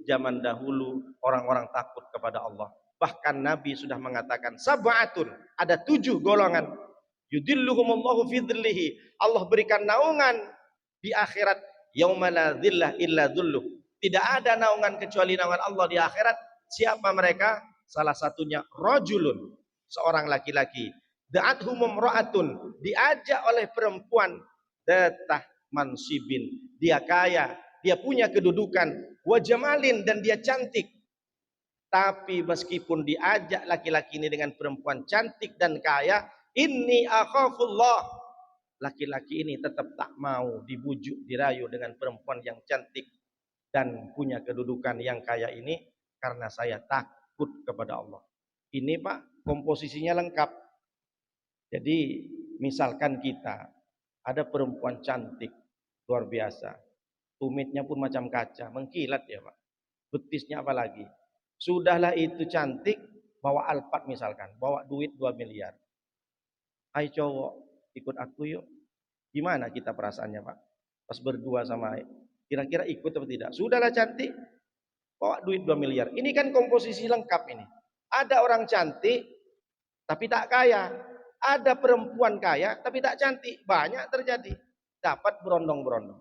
zaman dahulu orang-orang takut kepada Allah. Bahkan Nabi sudah mengatakan sab'atun, ada 7 golongan. Yudilluhumullahu fi dhillihi. Allah berikan naungan di akhirat yauma la dhillah illa dhulluh. Tidak ada naungan kecuali naungan Allah di akhirat. Siapa mereka? Salah satunya rajulun, seorang laki-laki. Da'athum imra'atun, diajak oleh perempuan, datah mansibin, dia kaya, dia punya kedudukan, wa jamalin, dan dia cantik. Tapi meskipun diajak laki-laki ini dengan perempuan cantik dan kaya, inni akhafullah, laki-laki ini tetap tak mau dibujuk, dirayu dengan perempuan yang cantik dan punya kedudukan yang kaya ini, karena saya takut kepada Allah. Ini Pak, komposisinya lengkap. Jadi misalkan kita ada perempuan cantik luar biasa, tumitnya pun macam kaca, mengkilat ya Pak, betisnya apalagi. Sudahlah itu cantik, bawa Alphard misalkan, bawa duit 2 miliar. Hai cowok, ikut aku yuk. Gimana kita perasaannya Pak? Pas berdua sama, kira-kira ikut atau tidak? Sudahlah cantik, bawa duit 2 miliar. Ini kan komposisi lengkap ini. Ada orang cantik tapi tak kaya. Ada perempuan kaya tapi tak cantik. Banyak terjadi. Dapat berondong-berondong.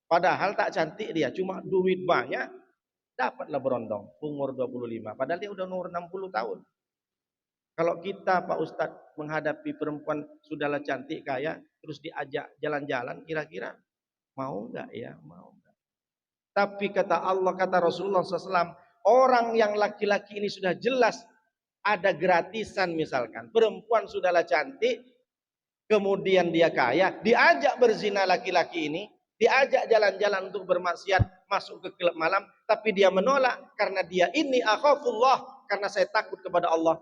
Padahal tak cantik dia, cuma duit banyak, dapatlah berondong. Umur 25, padahal dia udah umur 60 tahun. Kalau kita Pak Ustadz menghadapi perempuan sudahlah cantik kaya, terus diajak jalan-jalan, kira-kira mau enggak ya? Mau enggak? Tapi kata Allah, kata Rasulullah SAW, orang yang laki-laki ini sudah jelas ada gratisan, misalkan perempuan sudahlah cantik, kemudian dia kaya, diajak berzina laki-laki ini, diajak jalan-jalan untuk bermaksiat, masuk ke klub malam, tapi dia menolak karena dia ini akhafullah, karena saya takut kepada Allah.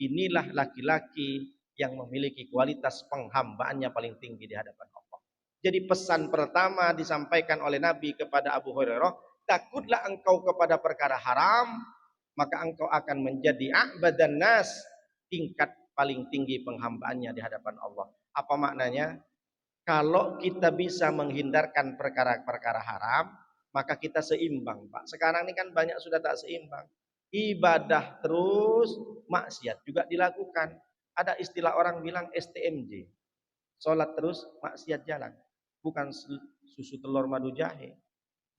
Inilah laki-laki yang memiliki kualitas penghambaannya paling tinggi di hadapan Allah. Jadi pesan pertama disampaikan oleh Nabi kepada Abu Hurairah, takutlah engkau kepada perkara haram, maka engkau akan menjadi a'badan nas, tingkat paling tinggi penghambaannya di hadapan Allah. Apa maknanya? Kalau kita bisa menghindarkan perkara-perkara haram, maka kita seimbang Pak. Sekarang ini kan banyak sudah tak seimbang. Ibadah terus, maksiat juga dilakukan. Ada istilah orang bilang STMJ, sholat terus, maksiat jalan. Bukan susu telur madu jahe.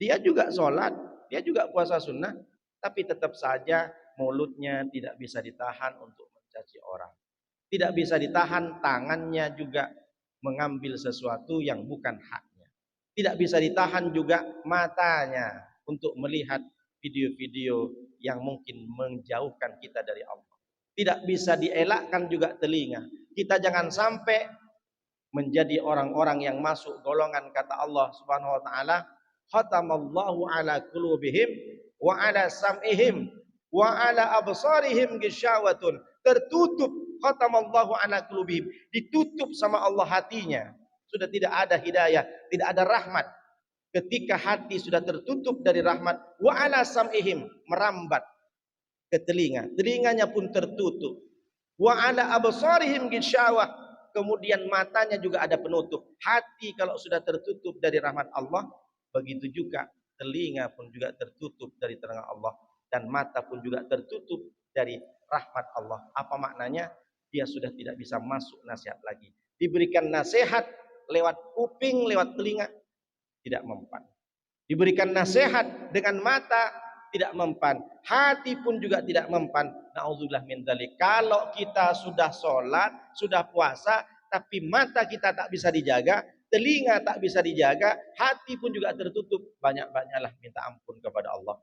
Dia juga sholat, dia juga puasa sunnah, tapi tetap saja mulutnya tidak bisa ditahan untuk mencaci orang. Tidak bisa ditahan tangannya juga mengambil sesuatu yang bukan haknya. Tidak bisa ditahan juga matanya untuk melihat video-video yang mungkin menjauhkan kita dari Allah. Tidak bisa dielakkan juga telinga. Kita jangan sampai menjadi orang-orang yang masuk golongan kata Allah Subhanahu wa taala, khatamallahu ala qulubihim wa ala sam'ihim wa ala absarihim gisyawatun. Tertutup, khatamallahu ala qulubihim, ditutup sama Allah hatinya. Sudah tidak ada hidayah, tidak ada rahmat. Ketika hati sudah tertutup dari rahmat, wa ala sam'ihim, merambat ke telinga, telinganya pun tertutup. Wa ala absarihim gisyawah, kemudian matanya juga ada penutup. Hati kalau sudah tertutup dari rahmat Allah, begitu juga telinga pun juga tertutup dari terang Allah, dan mata pun juga tertutup dari rahmat Allah. Apa maknanya? Dia sudah tidak bisa masuk nasihat lagi. Diberikan nasihat lewat kuping, lewat telinga, tidak mempan. Diberikan nasihat dengan mata, tidak mempan. Hati pun juga tidak mempan. Na'udzubillah min dzalik. Kalau kita sudah sholat, sudah puasa, tapi mata kita tak bisa dijaga, telinga tak bisa dijaga, hati pun juga tertutup, banyak-banyaklah minta ampun kepada Allah.